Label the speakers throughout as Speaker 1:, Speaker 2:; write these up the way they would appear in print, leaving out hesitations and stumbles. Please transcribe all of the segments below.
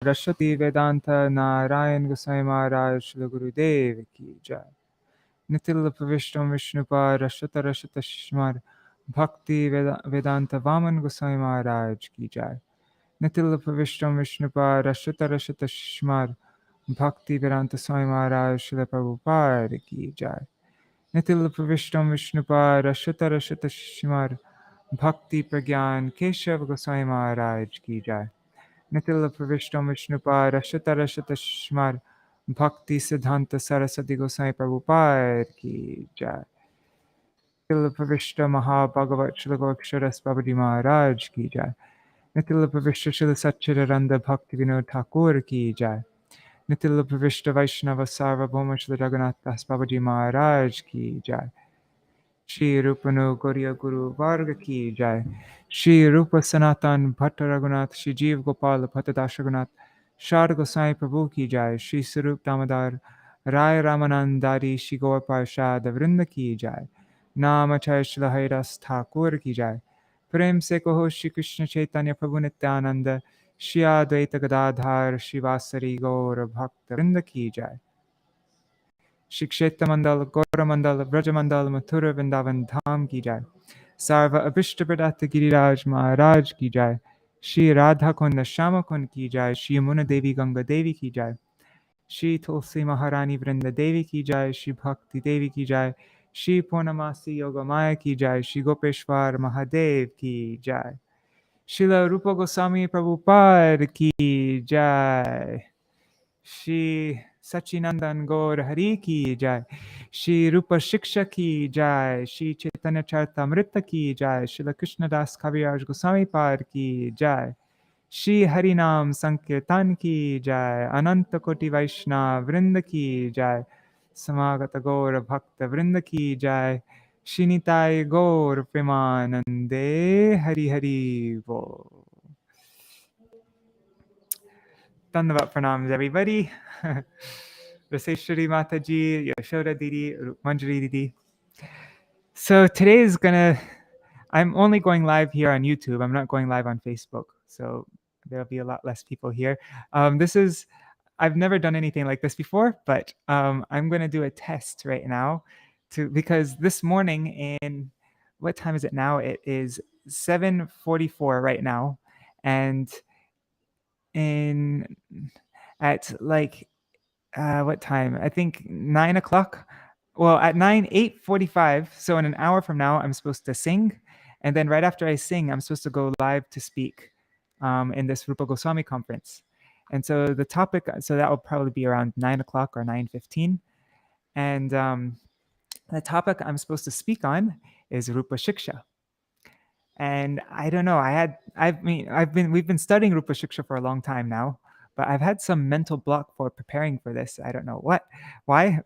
Speaker 1: Rashati Vedanta Narayan Goswami Maharaj Shri Gurudev Ki Jai. Nitila Pravishtam Vishnupa Rashata Rashata Shmar Bhakti Vedanta Vaman Goswami Maharaj Ki Jai. Nitila Pravishtam Vishnupa Rashata Rashata Shmar Bhakti Vedanta Swami Maharaj Shri Prabhupada Ki Jai. Nitila Pravishtam Vishnupa Rashata Rashata Shmar Bhakti Pragyan Keshav Goswami Maharaj Ki Jai. Nitila Pravishtam Vishnupa Rashata Rashata Shmar Bhakti Siddhanta Saraswati Goswami Prabhupada Ki Jai. Nitila Pravishta Mahabhagavat Shilagokshara Babadi Maharaj Ki Jai. Nitila Pravishta Shila Satchitaranda Bhakti Vinod Thakur Ki Jai. Nitila Pravishta Vaishnava Sarvabhauma Shila Jagannath Das Babaji Maharaj Ki Jai. Shri Rupanu Gauriya Guru Varga Ki Jai. Shri Rupa Sanatan Bhatta Raghunath Shri Jeev Gopal Bhatta Das Raghunath Shar Gosai Prabhu Ki Jai. Shri Sarup Damodar Rai Ramanandari Shri Gaur Parshad Vrinda Ki Jai. Namachay Shri Hairas Thakur Ki Jai. Prem Se Kaho Shri Krishna Chaitanya Prabhu Nityananda Shri Advaita Gadadhar Shri Vasari Gaur Bhakta Vrinda Ki Jai. Shri Kshetra Mandal, Gaura Mandal, Vraja Mandal, Mathura Vrindavan Dham Ki Jai. Sarva Abhishta Pradata Giriraj Maharaj Ki Jai. Shri Radha Kunda Shama Kund Ki Jai. Shri Yamuna Devi Ganga Devi Ki Jai. Shri Tulsi Maharani Vrinda Devi Ki Jai. Shri Bhakti Devi Ki Jai. Shri Purnamasi Yogamaya Ki Jai. Shri Gopeshwar Mahadev Ki Jai. Srila Rupa Goswami Prabhupada Ki Jai. Shri Sachinandan Gaur Hari Ki Jai. Shri Rupa-śikṣā Ki Jai. Shri Chaitanya Charitamrita Ki Jai. Shri Krishna Das Kaviraj Goswami Pad Ki Jai. Shri Harinam Sankirtan Ki Jai. Ananta Koti Vaishnav Vrinda Ki Jai. Samagata Gaur Bhakta Vrinda Ki Jai. Shri Nitai Gaur Premanande Hari Hari Bo. Dandavat pranams, everybody. Raseshwari Mataji, Yashoda Didi, Manjari Didi. So today is I'm only going live here on YouTube. I'm not going live on Facebook. So there'll be a lot less people here. I've never done anything like this before, but I'm going to do a test right now because this morning what time is it now? It is 7:44 right now. And at what time? I think 9 o'clock. Well, at 8:45, so in an hour from now, I'm supposed to sing. And then right after I sing, I'm supposed to go live to speak in this Rupa Goswami conference. And so the topic, so that will probably be around 9 o'clock or 9:15. And the topic I'm supposed to speak on is Rupa-śikṣā. And I don't know, we've been studying Rupa-śikṣā for a long time now, but I've had some mental block for preparing for this. I don't know why.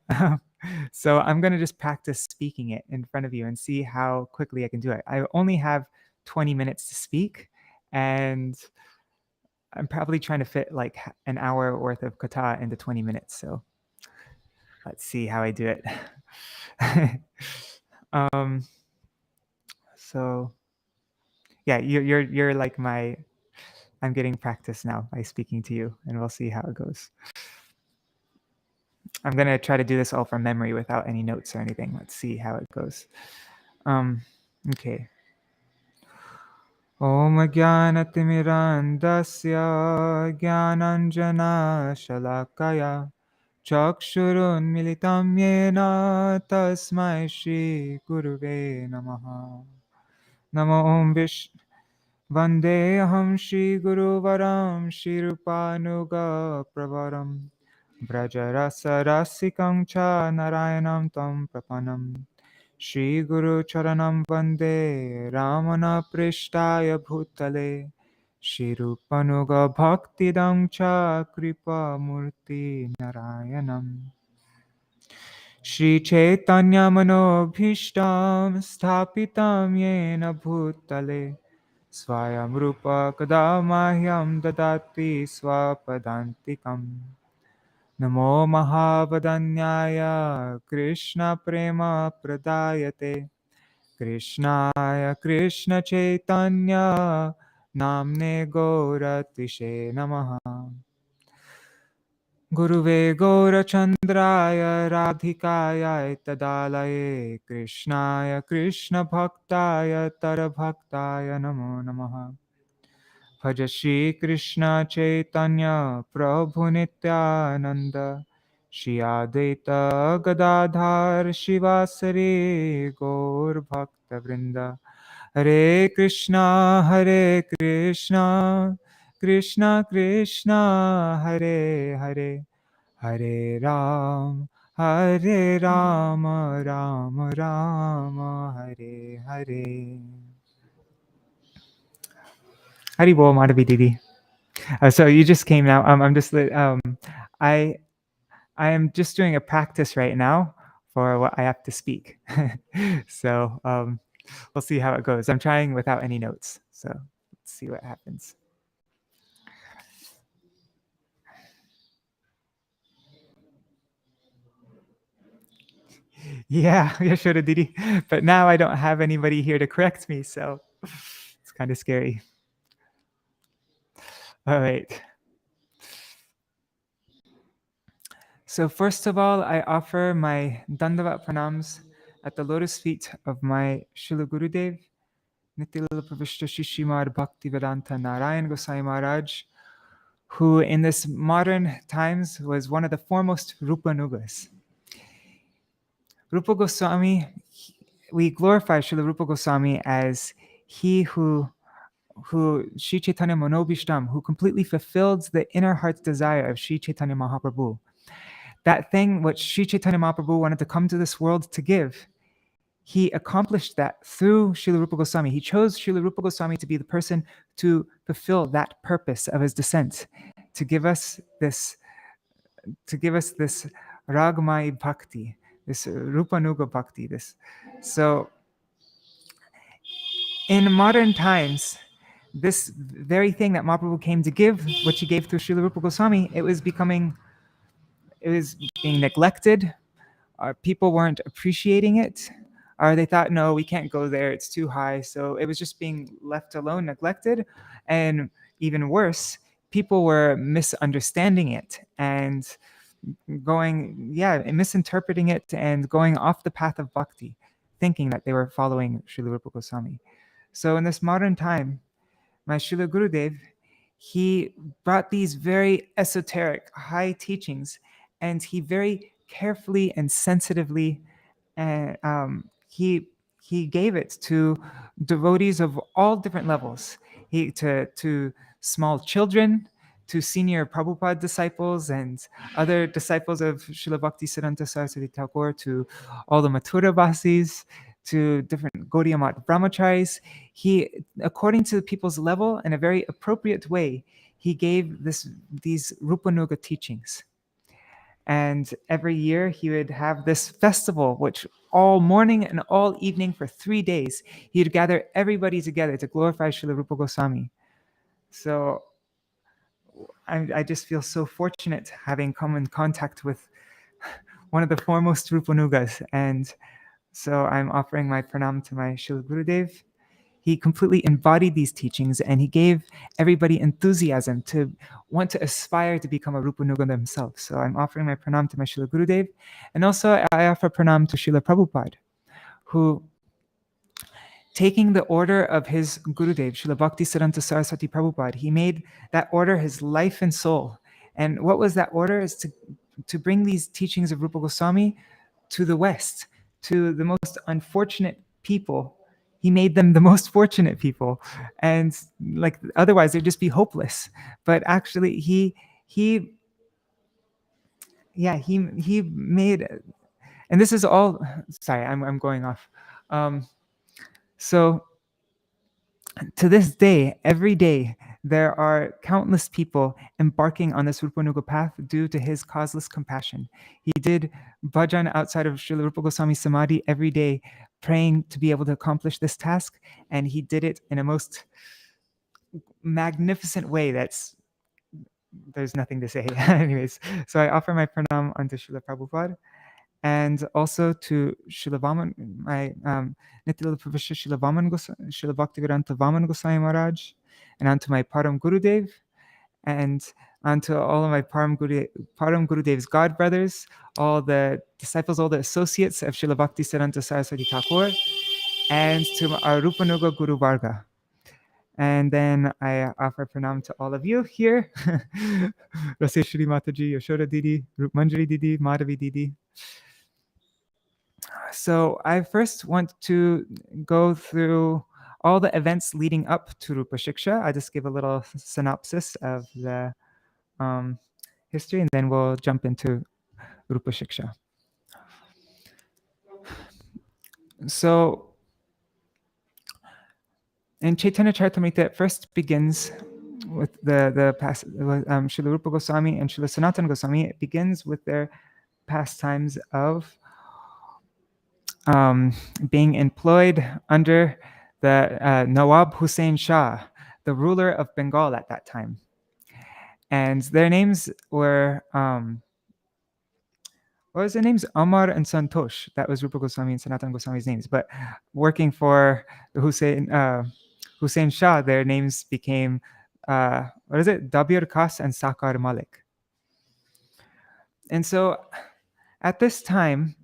Speaker 1: So I'm going to just practice speaking it in front of you and see how quickly I can do it. I only have 20 minutes to speak, and I'm probably trying to fit like an hour worth of kata into 20 minutes. So let's see how I do it. So yeah, you're like I'm getting practice now by speaking to you, and we'll see how it goes. I'm going to try to do this all from memory without any notes or anything. Let's see how it goes. Okay. Om Jnanatirmirandasya Jnananjana Shalakaya Chakshurun Militam Yena Tasmai Shri Guruve Namaha. Namo Om Vandeham Shri Guru Varam Shri Rupanuga Pravaram Brajarasa Rasikam Cha Narayanam Tam Prapanam Shri Guru Charanam Vande Ramana Prishtaya Bhutale Shri Rupanuga Bhaktidam Cha Kripa Murti Narayanam Shri Chaitanya Manobhishtam Sthapitam Yena Bhutale Swayam Rupa Kadamahyam Dadati Swapadantikam Namo Mahavadanyaya Krishna Prema Pradayate Krishnaya Krishna Chaitanya Namne Gauratishe Namaha Guruve Gaurachandraya Radhikaya Tadalaye Krishnaya Krishna Bhaktaya Tara Bhaktaya Namo Namaha Bhaja Shri Krishna Chaitanya Prabhu Nityananda Shri Advaita Gadadhar Shivasari Gaur Bhakta Vrinda Hare Krishna Krishna Krishna Hare Hare Hare Rama Rama Rama Hare Hare. Hari Bol Madhavi Didi. So you just came now. I I am just doing a practice right now for what I have to speak. So we'll see how it goes. I'm trying without any notes. So let's see what happens. Yeah, Yashoda Didi. But now I don't have anybody here to correct me, so it's kind of scary. All right. So first of all, I offer my Dandavat Pranams at the lotus feet of my Srila Gurudev, Nityalila Pravishta Shishimad Bhakti Vedanta Narayan Gosai Maharaj, who in this modern times was one of the foremost Rupanugas. Rupa Goswami, we glorify Srila Rupa Goswami as he who Sri Chaitanya Manobhishtam, who completely fulfilled the inner heart's desire of Sri Chaitanya Mahaprabhu. That thing which Sri Chaitanya Mahaprabhu wanted to come to this world to give, he accomplished that through Srila Rupa Goswami. He chose Srila Rupa Goswami to be the person to fulfill that purpose of his descent, to give us this Ragamai Bhakti, this Rupanuga Bhakti. So in modern times, this very thing that Mahaprabhu came to give, which he gave through Srila Rupa Goswami, it was being neglected. People weren't appreciating it. Or they thought, no, we can't go there, it's too high. So it was just being left alone, neglected. And even worse, people were misunderstanding it and misinterpreting it and going off the path of bhakti, thinking that they were following Srila Rupa Goswami. So in this modern time, my Srila Gurudev, he brought these very esoteric, high teachings, and he very carefully and sensitively, he gave it to devotees of all different levels. To small children, to senior Prabhupada disciples and other disciples of Srila Bhaktisiddhanta Saraswati Thakur, to all the Mathura Vasis, to different Gaudiya Math brahmacharis. He, according to the people's level, in a very appropriate way, he gave these Rupanuga teachings. And every year he would have this festival, which all morning and all evening for 3 days, he would gather everybody together to glorify Srila Rupa Goswami. So I just feel so fortunate having come in contact with one of the foremost Rupanugas. And so I'm offering my pranam to my Srila Gurudev. He completely embodied these teachings and he gave everybody enthusiasm to want to aspire to become a Rupanuga themselves. So I'm offering my pranam to my Srila Gurudev. And also I offer pranam to Srila Prabhupada, who, taking the order of his Gurudev, Srila Bhaktisiddhanta Saraswati Prabhupada, he made that order his life and soul. And what was that order? Is to bring these teachings of Rupa Goswami to the West, to the most unfortunate people. He made them the most fortunate people, and like otherwise they'd just be hopeless. But actually, he made, and this is all. Sorry, I'm going off. So to this day, every day, there are countless people embarking on this Rupanuga path due to his causeless compassion. He did bhajan outside of Srila Rupa Goswami Samadhi every day, praying to be able to accomplish this task, and he did it in a most magnificent way there's nothing to say. Anyways, so I offer my pranam unto Srila Prabhupada, and also to Srila Vaman, my Nityalila Pravishta Srila Vaman Srila Bhaktivedanta Vaman Gosai Maharaj, and onto my Param Gurudev, and onto all of my Param Gurudev's god brothers, all the disciples, all the associates of Srila Bhaktisiddhanta Saraswati Thakur, and to our Rupanuga Guru Varga. And then I offer pranam to all of you here. Raseshwari Mataji, Yashoda Didi, Rup Manjari Didi, Madhavi Didi. So I first want to go through all the events leading up to Rūpa-śikṣā. I just give a little synopsis of the history, and then we'll jump into Rūpa-śikṣā. So in Chaitanya Charitamrita, it first begins with the past, Srila Rupa Goswami and Srila Sanatana Goswami. It begins with their pastimes of being employed under the Nawab Hussain Shah, the ruler of Bengal at that time. And their names were, what was their names? Amar and Santosh. That was Rupa Goswami and Sanatana Goswami's names. But working for the Hussain Shah, their names became, what is it? Dabir Khas and Sakar Malik. And so at this time,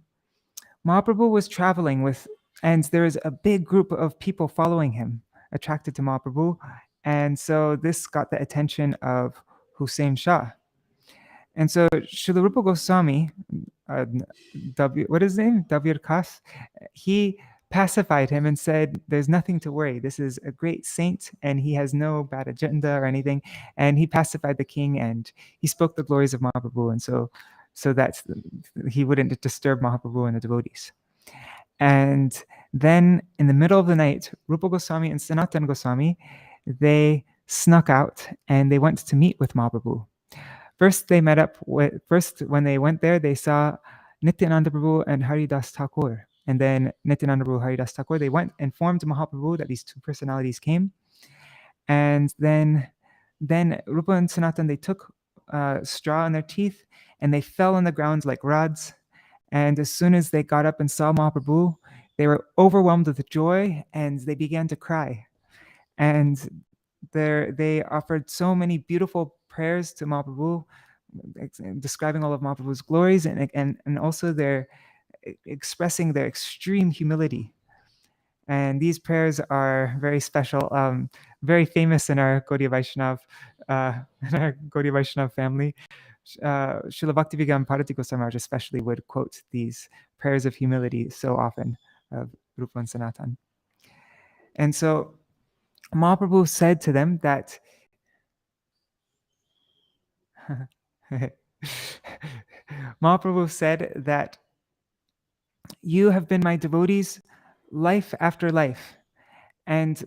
Speaker 1: Mahaprabhu was traveling with, and there was a big group of people following him, attracted to Mahaprabhu. And so this got the attention of Hussain Shah. And so Srila Rupa Goswami, what is his name? Dabir Khas, he pacified him and said, there's nothing to worry. This is a great saint and he has no bad agenda or anything. And he pacified the king and he spoke the glories of Mahaprabhu. And so that he wouldn't disturb Mahaprabhu and the devotees. And then in the middle of the night, Rupa Goswami and Sanatana Goswami, they snuck out and they went to meet with Mahaprabhu. First, when they went there, they saw Nityananda Prabhu and Haridas Thakur. And then Nityananda Prabhu, Haridas Thakur, they went and informed Mahaprabhu that these two personalities came. And then Rupa and Sanatan, they took straw in their teeth and they fell on the ground like rods. And as soon as they got up and saw Mahaprabhu, they were overwhelmed with joy and they began to cry. And they offered so many beautiful prayers to Mahaprabhu, describing all of Mahaprabhu's glories, and also they're expressing their extreme humility. And these prayers are very special, very famous in our Gaudiya Vaishnav family. Srila Bhaktivedanta Bharati Goswami Maharaj especially would quote these prayers of humility so often of Rupa and Sanatan. And so Mahaprabhu said to them that Mahaprabhu said that you have been my devotees life after life. And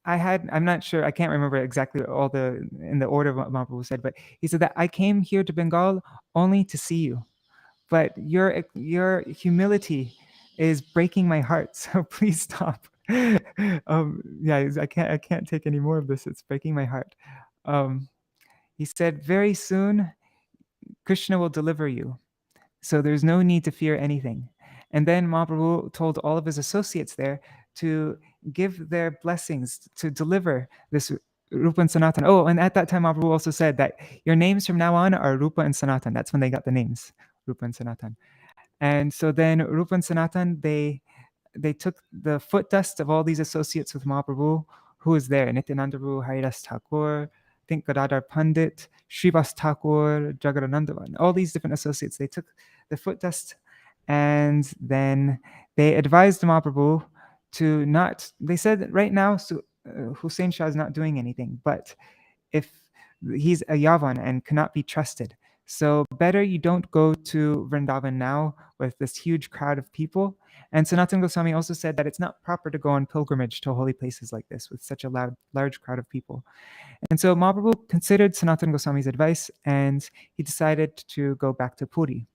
Speaker 1: I'm not sure, I can't remember exactly in the order of what Mahaprabhu said, but he said that I came here to Bengal only to see you. But your humility is breaking my heart, so please stop. I can't take any more of this. It's breaking my heart. He said, very soon, Krishna will deliver you. So there's no need to fear anything. And then Mahaprabhu told all of his associates there to give their blessings to deliver this Rupa and Sanatan. Oh, and at that time, Mahaprabhu also said that your names from now on are Rupa and Sanatan. That's when they got the names, Rupa and Sanatan. And so then Rupa and Sanatan, they took the foot dust of all these associates with Mahaprabhu, who was there, Nityananda Prabhu, Haridas Thakur, I think Gadadhar Pandit, Srivas Thakur, Jagadananda, all these different associates. They took the foot dust and then they advised Mahaprabhu to not, they said right now, Hussain Shah is not doing anything, but if he's a Yavan and cannot be trusted, so better you don't go to Vrindavan now with this huge crowd of people. And Sanatana Goswami also said that it's not proper to go on pilgrimage to holy places like this with such a large crowd of people. And so Mahaprabhu considered Sanatana Goswami's advice and he decided to go back to Puri.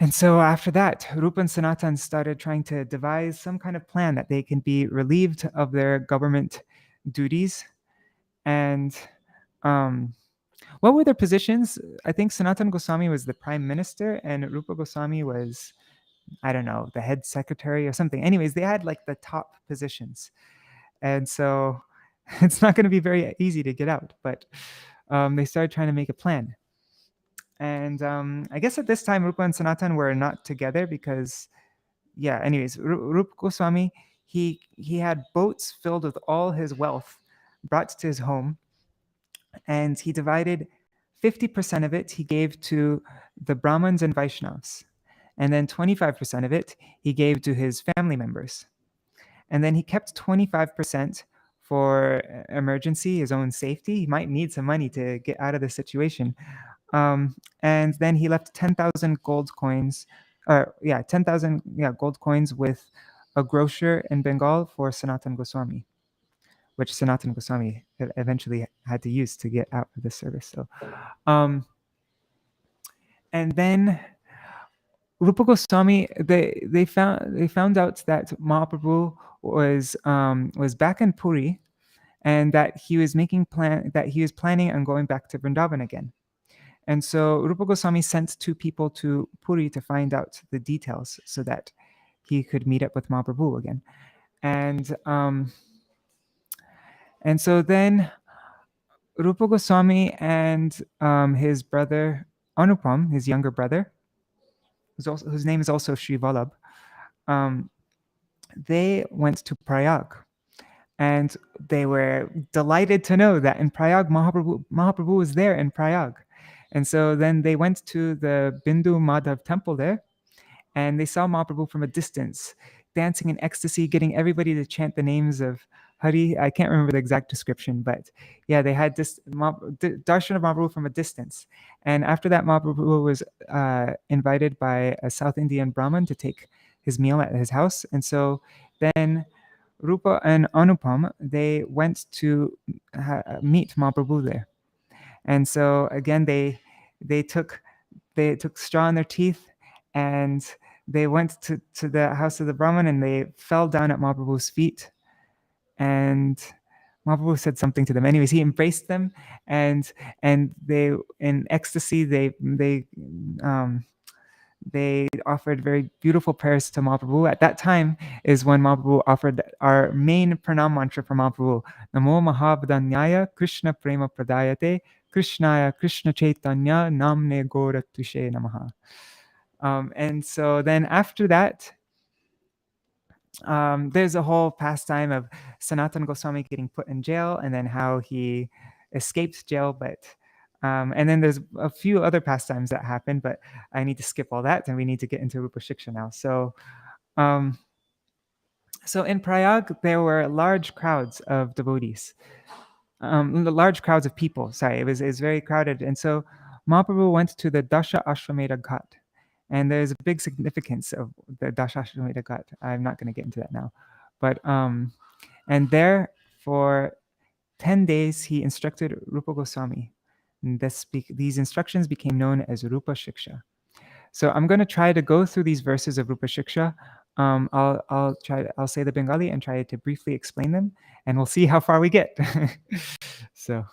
Speaker 1: And so after that, Rupa and Sanatan started trying to devise some kind of plan that they can be relieved of their government duties. And what were their positions? I think Sanatana Goswami was the prime minister and Rupa Goswami was, I don't know, the head secretary or something. Anyways, they had like the top positions. And so it's not going to be very easy to get out. But they started trying to make a plan. And I guess at this time, Rupa and Sanatan were not together because, yeah, anyways, Rupa Goswami, he had boats filled with all his wealth brought to his home, and he divided 50% of it he gave to the Brahmins and Vaishnavas, and then 25% of it he gave to his family members. And then he kept 25% for emergency, his own safety. He might need some money to get out of the situation. And then he left 10,000 gold coins, 10,000 gold coins with a grocer in Bengal for Sanatan Goswami, which Sanatan Goswami eventually had to use to get out of the service. So, and then Rupa Goswami, they found out that Mahaprabhu was back in Puri, and that he was planning on going back to Vrindavan again. And so Rupa Goswami sent 2 people to Puri to find out the details so that he could meet up with Mahaprabhu again. And so then Rupa Goswami and his brother Anupam, his younger brother, whose name is also Sri Vallabh, they went to Prayag. And they were delighted to know that in Prayag, Mahaprabhu was there in Prayag. And so then they went to the Bindu Madhav temple there, and they saw Mahaprabhu from a distance, dancing in ecstasy, getting everybody to chant the names of Hari. I can't remember the exact description, but yeah, they had darshan of Mahaprabhu from a distance. And after that, Mahaprabhu was invited by a South Indian Brahmin to take his meal at his house. And so then Rupa and Anupam, they went to meet Mahaprabhu there. And so again, they took straw in their teeth, and they went to the house of the Brahmin, and they fell down at Mahaprabhu's feet. And Mahaprabhu said something to them. Anyways, he embraced them, and they, in ecstasy, they offered very beautiful prayers to Mahaprabhu. At that time is when Mahaprabhu offered our main pranam mantra for Mahaprabhu: Namo Mahavadanyaya Krishna Prema Pradayate Krishnaya Krishna Chaitanya Namne Goratushe Namaha. And so then after that, there's a whole pastime of Sanatan Goswami getting put in jail, and then how he escaped jail, but and then there's a few other pastimes that happen, but I need to skip all that, and we need to get into Rupa-śikṣā now. So in Prayag, there were large crowds of devotees, large crowds of people. Sorry, it was very crowded. And so Mahaprabhu went to the Dasha Ashwamedha Ghat, and there's a big significance of the Dasha Ashwamedha Ghat. I'm not going to get into that now, but and there for 10 days he instructed Rupa Goswami. And these instructions became known as Rupa-śikṣā. So I'm going to try to go through these verses of Rupa-śikṣā. I'll say the Bengali and try to briefly explain them, and we'll see how far we get. So,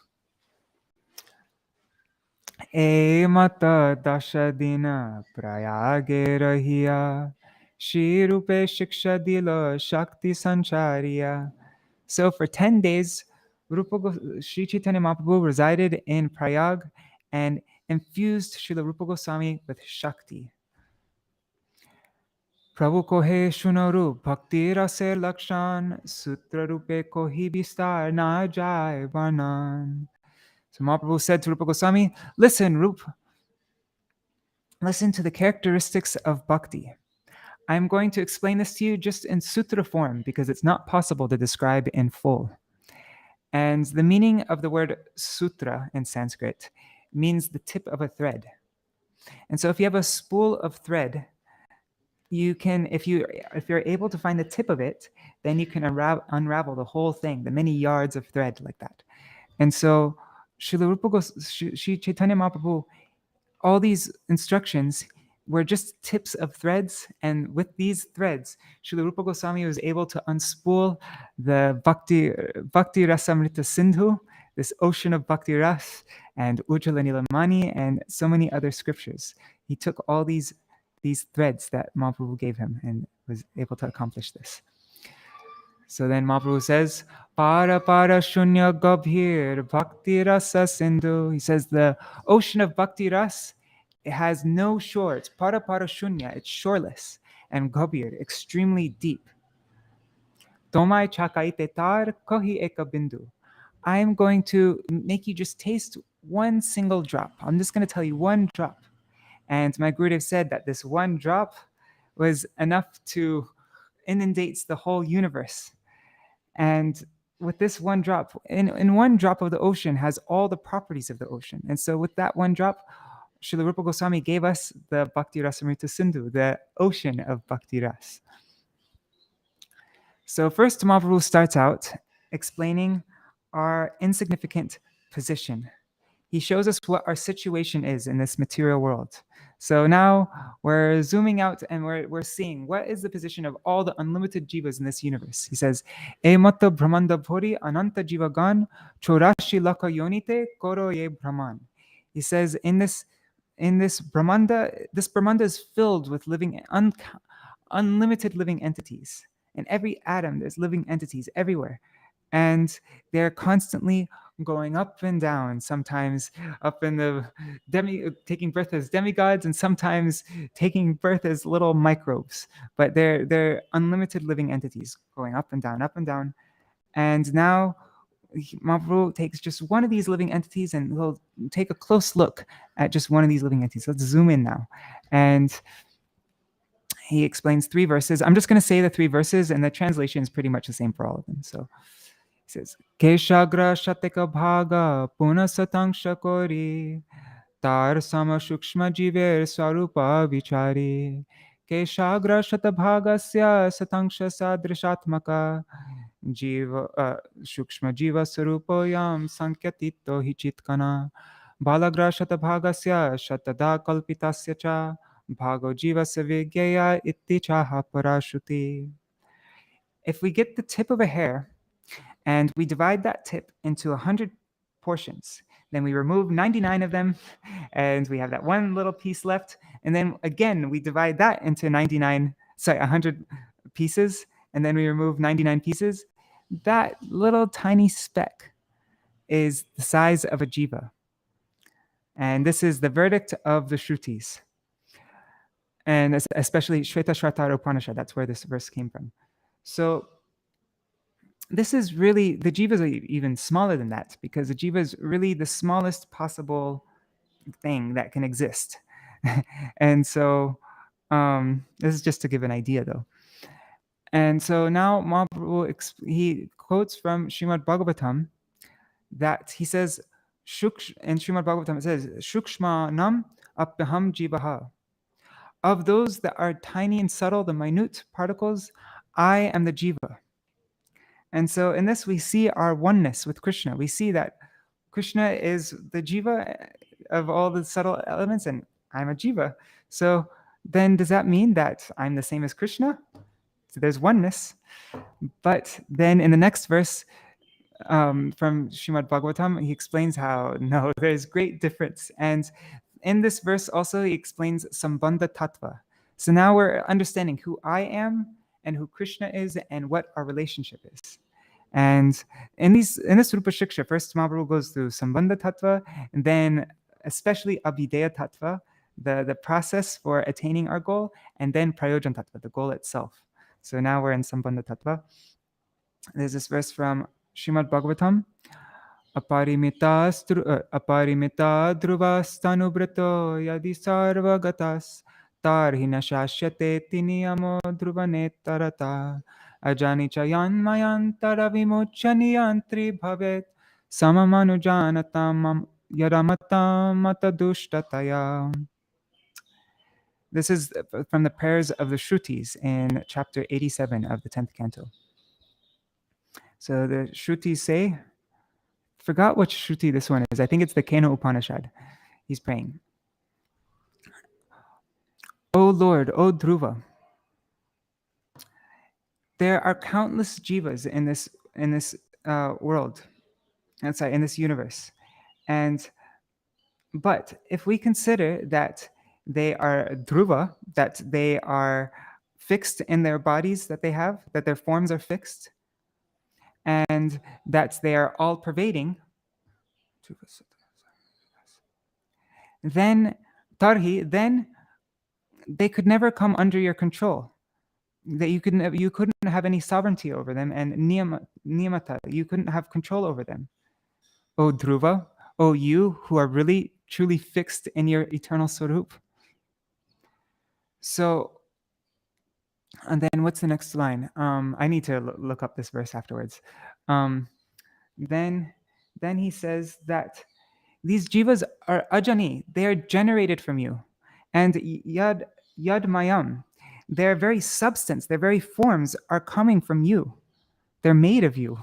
Speaker 1: E mata dasha dina prayage rahiya, Shri Rupa-śikṣā dilo shakti sanchariya. So for 10 days, Sri Chaitanya Mahaprabhu resided in Prayag and infused Srila Rupa Goswami with Shakti. Prabhu kohe shunaru bhakti rase lakshan, sutra rupe kohi vistar na jai varnan. So Mahaprabhu said to Rupa Goswami, listen, Rupa, listen to the characteristics of bhakti. I'm going to explain this to you just in sutra form because it's not possible to describe in full. And the meaning of the word sutra in Sanskrit means the tip of a thread. And so if you have a spool of thread, you can, if you're able to find the tip of it, then you can unravel the whole thing, the many yards of thread like that. And so Sri Chaitanya Mahaprabhu, all these instructions were just tips of threads, and with these threads, Srila Rupa Goswami was able to unspool the Bhakti Rasamrita Sindhu, this ocean of Bhakti Ras, and Ujjala Nilamani, and so many other scriptures. He took all these threads that Mahaprabhu gave him and was able to accomplish this. So then Mahaprabhu says, Para para shunya gabhir bhakti rasa sindhu. He says the ocean of bhakti ras, it has no shore. It's para para shunya. It's shoreless. And gabhir, extremely deep. Tomai chakaite tar kohi eka bindu. I am going to make you just taste one single drop. I'm just going to tell you one drop. And my Gurudev said that this one drop was enough to inundate the whole universe. And with this one drop, in one drop of the ocean has all the properties of the ocean. And so with that one drop, Srila Rupa Goswami gave us the Bhakti Rasamrita Sindhu, the ocean of Bhakti Ras. So first, Mahaprabhu starts out explaining our insignificant position. He shows us what our situation is in this material world. So now we're zooming out and we're seeing what is the position of all the unlimited jivas in this universe. He says, E matta brahmanda bhori ananta jiva gan chorashi laka yonite koro ye brahman. He says in this brahmanda, this brahmanda is filled with unlimited living entities. In every atom, there's living entities everywhere. And they're constantly going up and down, sometimes up in the taking birth as demigods, and sometimes taking birth as little microbes. But they're unlimited living entities going up and down, up and down. And now Mahaprabhu takes just one of these living entities and we'll take a close look at just one of these living entities. Let's zoom in now. And he explains 3 verses. I'm just going to say the 3 verses, and the translation is pretty much the same for all of them. So he says, Keshagra Shateka Bhaga Puna Satangsha Kori Tar Sama Shukshma Jiver Swarupa Vichari Keshagra Shatabhagasya Satangsha Sadrishatmaka Jiva Shukshma Jiva Sarupoyam Sankyatito Hichitkana Balagra Shatabhagasya Shatada Kalpitasya Cha Bhago Jiva Savigyaya Itti Chaha Parashuti. If we get the tip of a hair and we divide that tip into 100 portions, then we remove 99 of them, and we have that one little piece left. And then again, we divide that into 100 pieces, and then we remove 99 pieces. That little tiny speck is the size of a jiva. And this is the verdict of the Shrutis. And especially Shvetashvatara Upanishad, that's where this verse came from. So this is really, the jivas are even smaller than that, because the jiva is really the smallest possible thing that can exist. And so this is just to give an idea, though. And so now Mahaprabhu, he quotes from Srimad Bhagavatam that he says, in Srimad Bhagavatam it says, Shukshma nam apyaham jivaha. Of those that are tiny and subtle, the minute particles, I am the jiva. And so in this, we see our oneness with Krishna. We see that Krishna is the jiva of all the subtle elements, and I'm a jiva. So then does that mean that I'm the same as Krishna? So there's oneness. But then in the next verse from Srimad Bhagavatam, he explains how, no, there's great difference. And in this verse also, he explains Sambandha Tattva. So now we're understanding who I am and who Krishna is and what our relationship is. And in this Rūpa-śikṣā, first Mahaprabhu goes through Sambandha Tattva, and then especially Abhideya Tattva, the process for attaining our goal, and then Prayojan Tattva, the goal itself. So now we're in Sambandha Tattva. There's this verse from Srimad Bhagavatam. Aparimita dhruvastanubrato yadi sarvagatas tarhi nashashyate tiniyamo dhruvanetarata ajani chayanmayantara vimuchaniyantri bhavet samamanujanata yaramata matadushtaya. This is from the prayers of the Shrutis in chapter 87 of the 10th canto. So the Shrutis say, forgot which Shruti this one is. I think it's the Kena Upanishad. He's praying. O Lord, O Dhruva, there are countless jivas in this world. Sorry, in this universe. But if we consider that they are Dhruva, that they are fixed in their bodies that they have, that their forms are fixed, and that they are all pervading, then tarhi, then they could never come under your control. That you couldn't have any sovereignty over them, and niyamata, you couldn't have control over them. O Dhruva, O you who are really truly fixed in your eternal Swarup. So, and then what's the next line? I need to look up this verse afterwards. Then he says that these jivas are ajani, they are generated from you, and yad mayam, their very substance, their very forms are coming from you. They're made of you.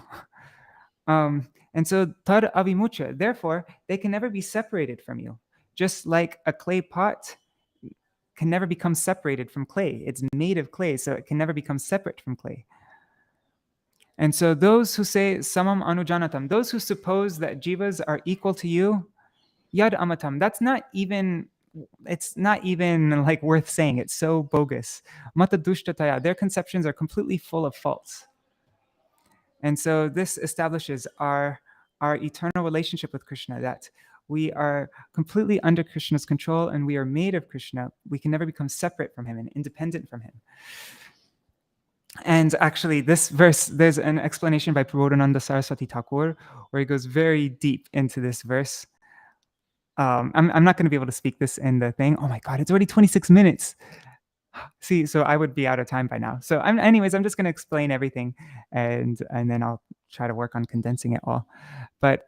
Speaker 1: And so tad avimucha, therefore, they can never be separated from you. Just like a clay pot can never become separated from clay. It's made of clay, so it can never become separate from clay. And so those who say samam anujanatam, those who suppose that jivas are equal to you, yad amatam, it's not even like worth saying. It's so bogus. Mata dushtataya, their conceptions are completely full of faults. And so this establishes our eternal relationship with Krishna, that we are completely under Krishna's control and we are made of Krishna. We can never become separate from him and independent from him. And actually, this verse, there's an explanation by Prabodhananda Saraswati Thakur where he goes very deep into this verse. I'm not going to be able to speak this in the thing. Oh my God, it's already 26 minutes. See, so I would be out of time by now. So anyways, I'm just going to explain everything and then I'll try to work on condensing it all. But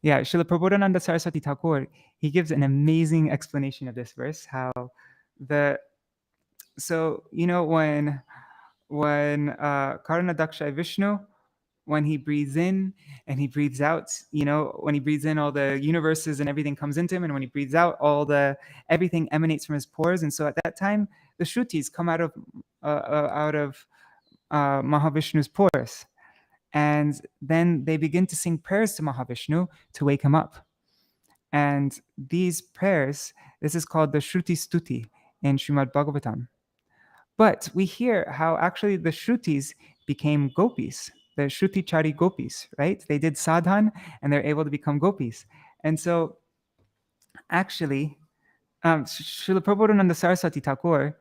Speaker 1: yeah, Srila Prabodhananda Saraswati Thakur, he gives an amazing explanation of this verse, how so you know when Karanadaksha Vishnu, when he breathes in and he breathes out, you know, when he breathes in, all the universes and everything comes into him, and when he breathes out, everything emanates from his pores. And so at that time, the Shrutis come out of Mahavishnu's pores, and then they begin to sing prayers to Mahavishnu to wake him up. And these prayers, this is called the Shruti Stuti in Srimad Bhagavatam. But we hear how actually the Shrutis became gopis, the Shruti Chari gopis, right? They did sadhan and they're able to become gopis. And so actually, Srila Prabodhananda Saraswati Thakur,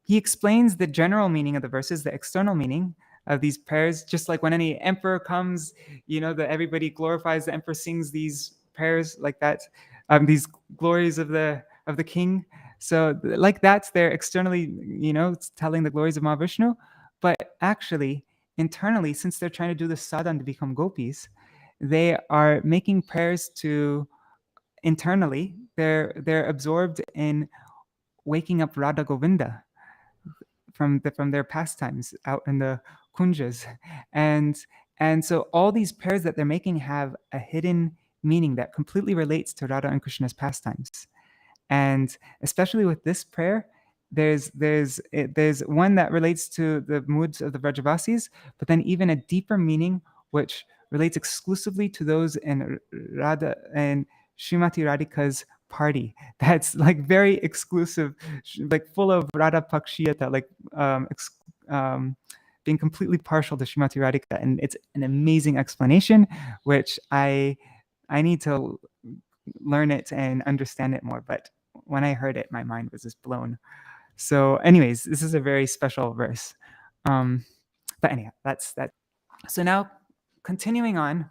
Speaker 1: he explains the general meaning of the verses, the external meaning of these prayers, just like when any emperor comes, you know, that everybody glorifies the emperor, sings these prayers like that, these glories of the king. So like that's they're externally, you know, telling the glories of Mahavishnu, but actually internally, since they're trying to do the sadhan to become gopis, they are making prayers to internally. They're absorbed in waking up Radha Govinda from their pastimes out in the kunjas, and so all these prayers that they're making have a hidden meaning that completely relates to Radha and Krishna's pastimes. And especially with this prayer, there's one that relates to the moods of the Vrajavasis, but then even a deeper meaning which relates exclusively to those in Radha and Srimati Radhika's party. That's like very exclusive, like full of Radha Pakshiyata, like being completely partial to Srimati Radhika. And it's an amazing explanation, which I need to learn it and understand it more. But when I heard it, my mind was just blown. So anyways, this is a very special verse. But anyhow, that's that. So now, continuing on,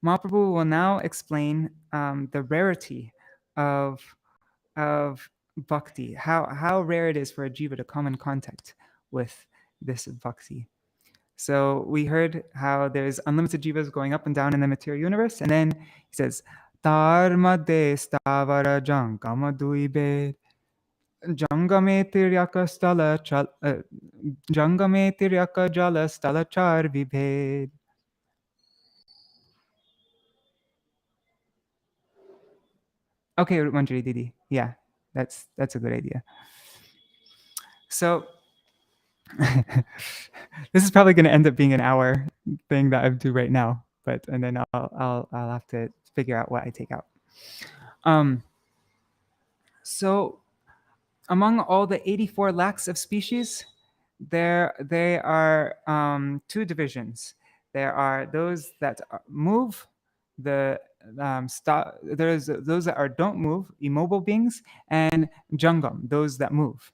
Speaker 1: Mahaprabhu will now explain the rarity of bhakti, how rare it is for a jiva to come in contact with this bhakti. So we heard how there's unlimited jivas going up and down in the material universe, and then he says, Tar madhe stavara jankama duibe jangame tiryaka jala stala char vibhed. Okay, Manjari Didi. Yeah, that's a good idea. So this is probably going to end up being an hour thing that I do right now, and then I'll have to figure out what I take out. So among all the 84 lakhs of species, they are two divisions. There are those that move, there's those that don't move, immobile beings, and jangam, those that move.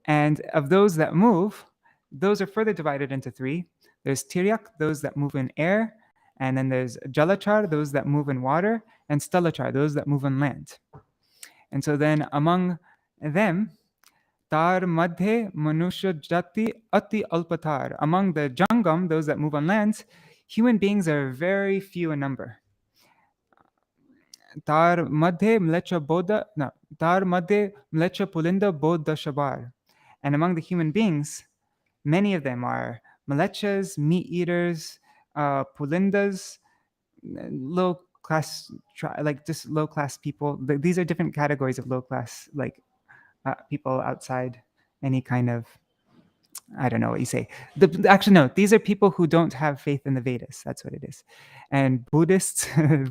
Speaker 1: And of those that move, those are further divided into three. There's tiryak, those that move in air, and then there's jalachar, those that move in water, and stalachar, those that move on land. And so then among them, tar madhe manusha jati ati alpatar. Among the jangam, those that move on land, human beings are very few in number. Tar madhe mlecha pulinda bodha shabar. And among the human beings, many of them are mlechas, meat eaters, pulindas, low class, like just low class people. These are different categories of low class, like people outside any kind of, I don't know what you say. Actually, no, these are people who don't have faith in the Vedas. That's what it is. And Buddhists,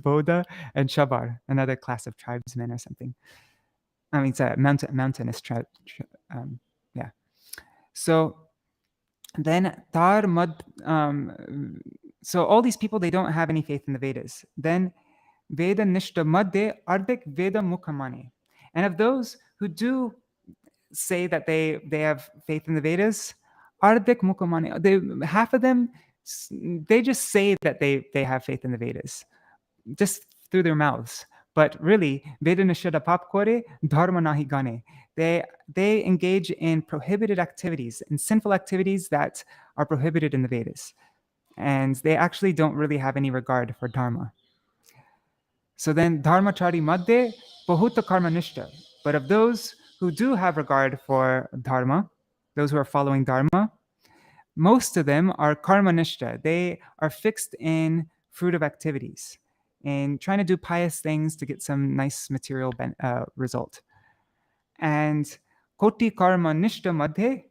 Speaker 1: Bodha, and Shabar, another class of tribesmen or something. I mean, it's a mountainous tribe. Yeah. So then so all these people, they don't have any faith in the Vedas. Then Veda Nishta Madde Ardek Veda Mukhamani. And of those who do say that they have faith in the Vedas, Ardek Mukhamani, half of them, they just say that they have faith in the Vedas, just through their mouths. But really, Veda Nishada Papkore, Dharma Nahi Gane. They engage in prohibited activities, in sinful activities that are prohibited in the Vedas. And they actually don't really have any regard for Dharma. So then, Dharmachari Madde, Bahuta Karma Nishta. But of those who do have regard for Dharma, those who are following Dharma, most of them are Karma Nishta. They are fixed in fruitive activities and trying to do pious things to get some nice material result. And Koti Karma Nishta Madhe,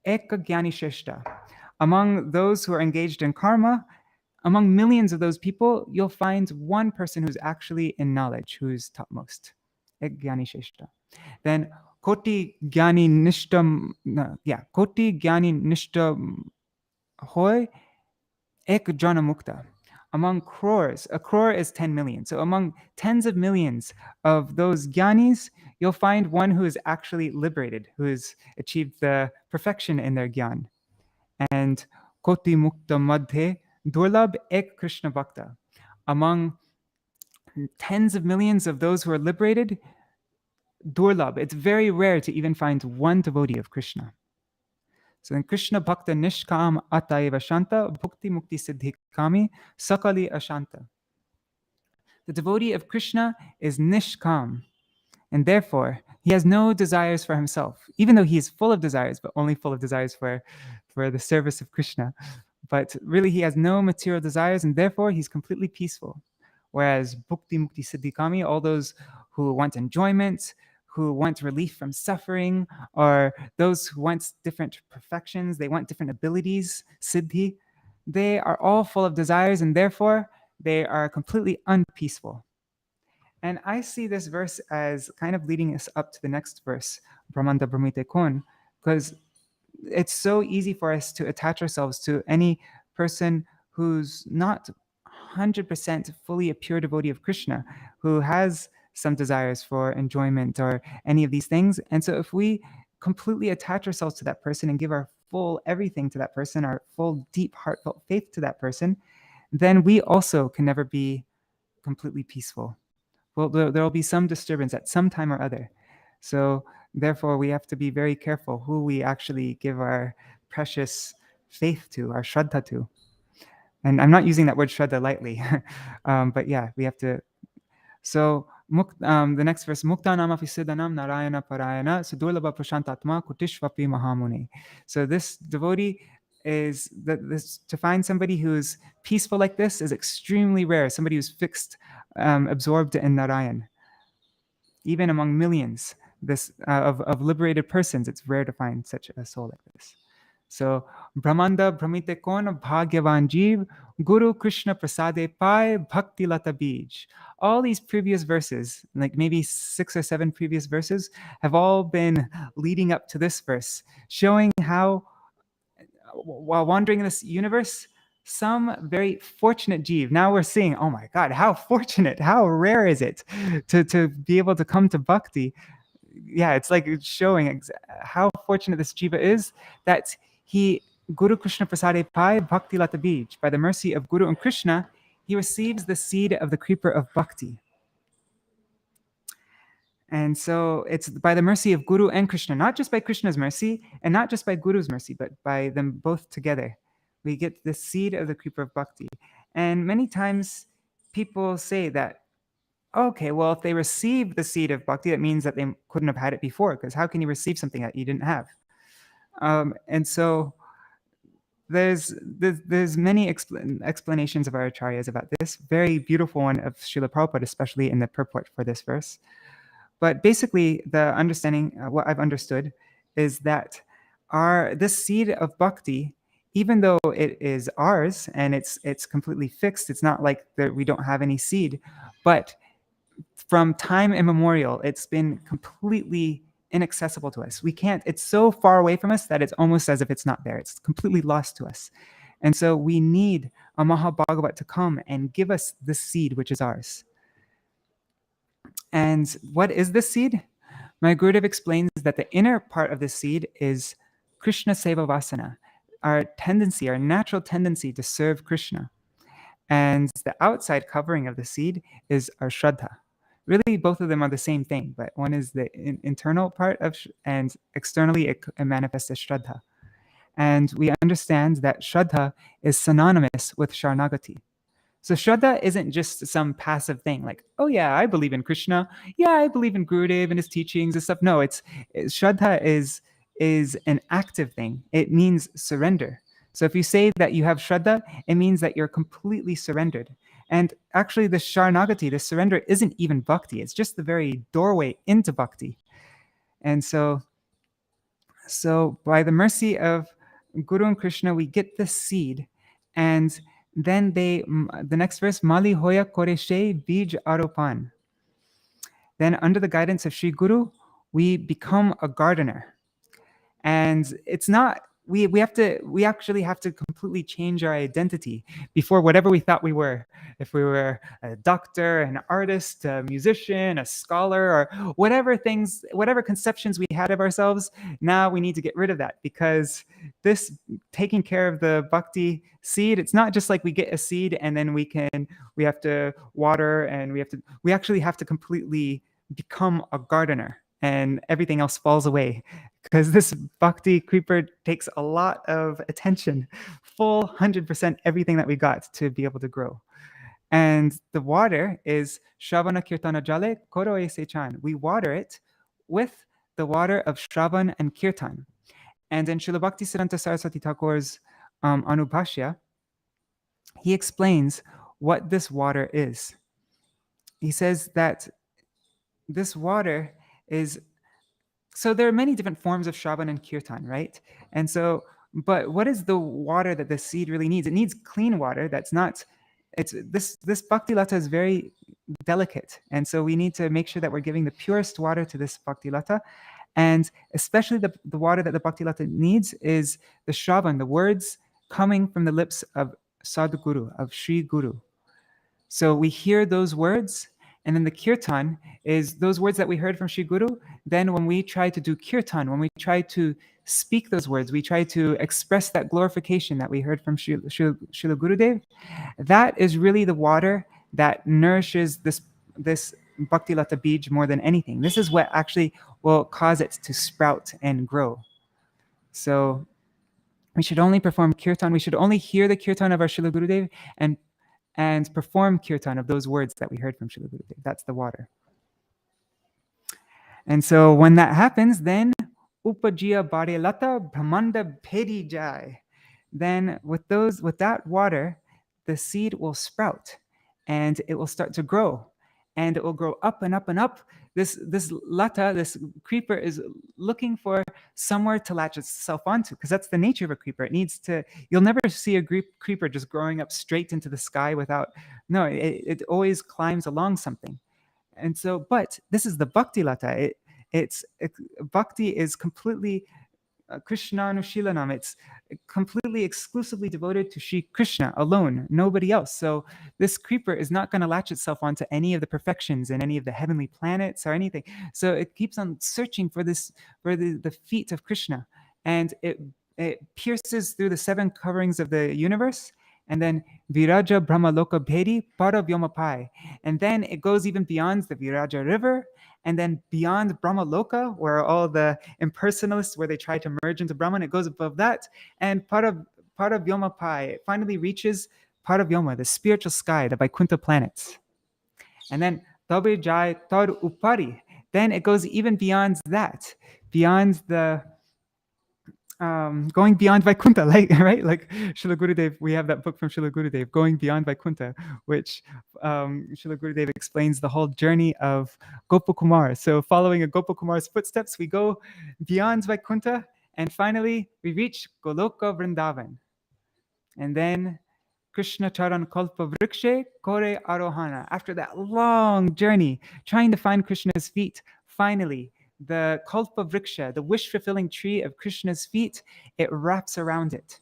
Speaker 1: Eka Gyani Sheshta. Among those who are engaged in karma, among millions of those people, you'll find one person who's actually in knowledge, who's topmost. Ek Gyani Sheshta. Then Koti Gyani Nishtam, Koti Gyani Nishta Hoy Ek Jana Mukta. Among crores, a crore is 10 million. So among tens of millions of those Gyanis, you'll find one who is actually liberated, who has achieved the perfection in their Gyan. And Koti Mukta Madhe Durlabh Ek Krishna Bhakta. Among tens of millions of those who are liberated, Durlabh, it's very rare to even find one devotee of Krishna. So then Krishna Bhakta Nishkam Ataiva Shanta Bhukti Mukti Siddhi Kami Sakali Ashanta. The devotee of Krishna is Nishkam, and therefore he has no desires for himself, even though he is full of desires, but only full of desires for the service of Krishna. But really he has no material desires, and therefore he's completely peaceful. Whereas Bhukti Mukti Siddhi Kami, all those who want enjoyment, who want relief from suffering, or those who want different perfections, they want different abilities, siddhi, they are all full of desires, and therefore they are completely unpeaceful. And I see this verse as kind of leading us up to the next verse, Brahmanda Brahmite Kon, because it's so easy for us to attach ourselves to any person who's not 100% fully a pure devotee of Krishna, who has some desires for enjoyment or any of these things. And so if we completely attach ourselves to that person and give our full everything to that person, our full deep heartfelt faith to that person, then we also can never be completely peaceful. Well, there will be some disturbance at some time or other. So therefore we have to be very careful who we actually give our precious faith to, our shraddha to. And I'm not using that word shraddha lightly, but yeah, we have to. So the next verse, Muktanam Afisidanam Narayana Parayana Sudurlabha Prashantatma Kutishvapi Mahamuni. So this devotee is to find somebody who's peaceful like this is extremely rare. Somebody who's fixed, absorbed in Narayan. Even among millions of liberated persons, it's rare to find such a soul like this. So Brahmanda Brahmite Kon Bhagyavan Jeev Guru Krishna Prasade Pai Bhakti Lata Bij. All these previous verses, like maybe 6 or 7 previous verses, have all been leading up to this verse, showing how while wandering in this universe, some very fortunate jeev. Now we're seeing, oh my God, how fortunate, how rare is it to be able to come to bhakti. Yeah, it's like it's showing how fortunate this jiva is that he, Guru Krishna Prasade Pai Bhakti Lata Bij, by the mercy of Guru and Krishna, he receives the seed of the creeper of bhakti. And so it's by the mercy of Guru and Krishna, not just by Krishna's mercy and not just by Guru's mercy, but by them both together. We get the seed of the creeper of bhakti. And many times people say that, okay, well, if they receive the seed of bhakti, that means that they couldn't have had it before, because how can you receive something that you didn't have? And so there's many explanations of our acharyas about this. Very beautiful one of Srila Prabhupada, especially in the purport for this verse. But basically, the understanding, what I've understood, is that this seed of bhakti, even though it is ours and it's completely fixed, it's not like that we don't have any seed, but from time immemorial, it's been completely inaccessible to us. We can't, it's so far away from us that it's almost as if it's not there. It's completely lost to us. And so we need a Mahabhagavat to come and give us the seed which is ours. And what is this seed? My Gurudev explains that the inner part of the seed is Krishna Seva Vasana, our tendency, our natural tendency to serve Krishna. And the outside covering of the seed is our Shraddha. Really, both of them are the same thing, but one is the internal part of, and externally it manifests as Shraddha. And we understand that Shraddha is synonymous with Sharanagati. So Shraddha isn't just some passive thing like, oh yeah, I believe in Krishna. Yeah, I believe in Gurudev and his teachings and stuff. No, Shraddha is an active thing. It means surrender. So if you say that you have Shraddha, it means that you're completely surrendered. And actually the Sharanagati, the surrender, isn't even bhakti. It's just the very doorway into bhakti. And so by the mercy of Guru and Krishna, we get this seed, and then the next verse, Mali Hoya Koreshe Bij Aropan. Then under the guidance of Sri Guru, we become a gardener. And it's not, we actually have to completely change our identity before whatever we thought we were. If we were a doctor, an artist, a musician, a scholar, or whatever conceptions we had of ourselves, now we need to get rid of that, because this taking care of the bhakti seed, it's not just like we get a seed and then we have to water, and we actually have to completely become a gardener, and everything else falls away, because this bhakti creeper takes a lot of attention, full 100% everything that we got to be able to grow. And the water is Shravana Kirtana Jale Koro Sechan. We water it with the water of Shravan and Kirtan. And in Srila Bhaktisiddhanta Saraswati Thakur's Anubhashya, he explains what this water is. He says that this water is, so there are many different forms of Shravan and Kirtan, right? And so, but what is the water that the seed really needs? It needs clean water that's not, this Bhakti Lata is very delicate. And so we need to make sure that we're giving the purest water to this Bhakti Lata. And especially the water that the Bhakti Lata needs is the Shravan, the words coming from the lips of Sadhguru, of Sri Guru. So we hear those words, and then the kirtan is those words that we heard from Sri Guru. Then when we try to do kirtan, when we try to speak those words, we try to express that glorification that we heard from Srila Gurudev. That is really the water that nourishes this Bhakti Lata Bij more than anything. This is what actually will cause it to sprout and grow. So we should only perform kirtan. We should only hear the kirtan of our Srila Gurudev and perform kirtan of those words that we heard from Srila Gurudev. That's the water. And so when that happens, then Upajiya Bade Lata Brahmanda Bhedi Jai. Then with that water, the seed will sprout and it will start to grow. And it will grow up and up and up. This lata, this creeper, is looking for somewhere to latch itself onto, because that's the nature of a creeper. It needs to, you'll never see a creeper just growing up straight into the sky without, no, it always climbs along something. And so, but this is the bhakti lata. Bhakti is completely Krishnanushilanam. It's completely, exclusively devoted to Shri Krishna alone, nobody else. So this creeper is not going to latch itself onto any of the perfections and any of the heavenly planets or anything. So it keeps on searching for the feet of Krishna, and it pierces through the 7 coverings of the universe, and then Viraja Brahmaloka Bhedi Para Vyomapai. And then it goes even beyond the Viraja River, and then beyond Brahmaloka, where all the impersonalists, where they try to merge into Brahman, it goes above that. And Para Vyomapai, it finally reaches Para Vyoma, the spiritual sky, the Vaikuntha planets. And then Tabe Jai Tar Upari, then it goes even beyond that, beyond the going beyond Vaikuntha, right? Like Srila Gurudev, we have that book from Srila Gurudev, Going Beyond Vaikuntha, which Srila Gurudev explains the whole journey of Gopakumar. So following a Gopakumar's footsteps, we go beyond Vaikuntha, and finally we reach Goloka Vrindavan. And then Krishna Charan Kalpa Vrikshe Kore Arohana. After that long journey, trying to find Krishna's feet, finally, the Kalpa Vriksha, the wish-fulfilling tree of Krishna's feet, it wraps around it.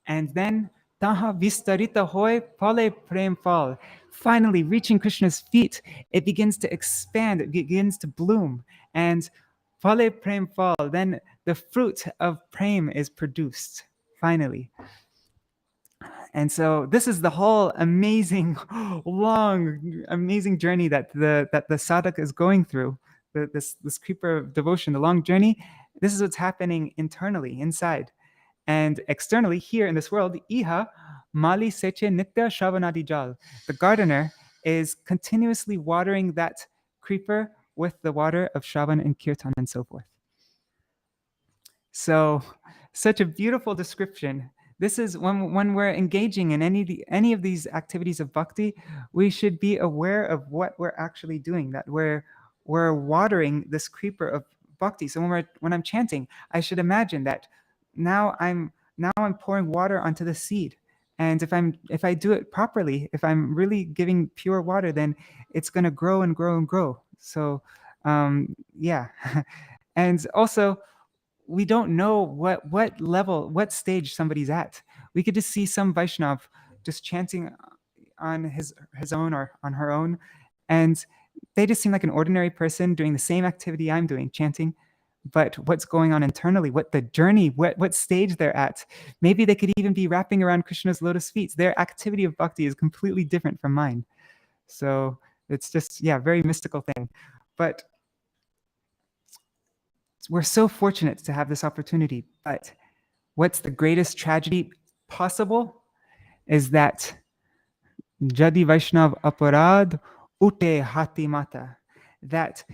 Speaker 1: And then Taha Vistarita Hoy Pale Prem Fal. Finally, reaching Krishna's feet, it begins to expand, it begins to bloom. And Pale Prem Fal, then the fruit of Prem is produced, finally. And so this is the whole amazing, long, amazing journey that the sadhak is going through. This creeper of devotion, the long journey. This is what's happening internally, inside, and externally here in this world. Iha mali seche nitya shravanadi jal. The gardener is continuously watering that creeper with the water of Shravan and Kirtan and so forth. So, such a beautiful description. This is when we're engaging in any of these activities of bhakti, we should be aware of what we're actually doing, that we're watering this creeper of bhakti. So when I'm chanting, I should imagine that now I'm pouring water onto the seed. And if I do it properly, if I'm really giving pure water, then it's going to grow and grow and grow. So yeah. And also, we don't know what level, what stage somebody's at. We could just see some Vaishnav just chanting on his own or on her own, and they just seem like an ordinary person doing the same activity I'm doing, chanting. But what's going on internally, what the journey, what stage they're at, maybe they could even be wrapping around Krishna's lotus feet. Their activity of bhakti is completely different from mine. So it's just, yeah, very mystical thing. But we're so fortunate to have this opportunity. But what's the greatest tragedy possible is that Jadi Vaishnav Aparad Ute Hati Mata, that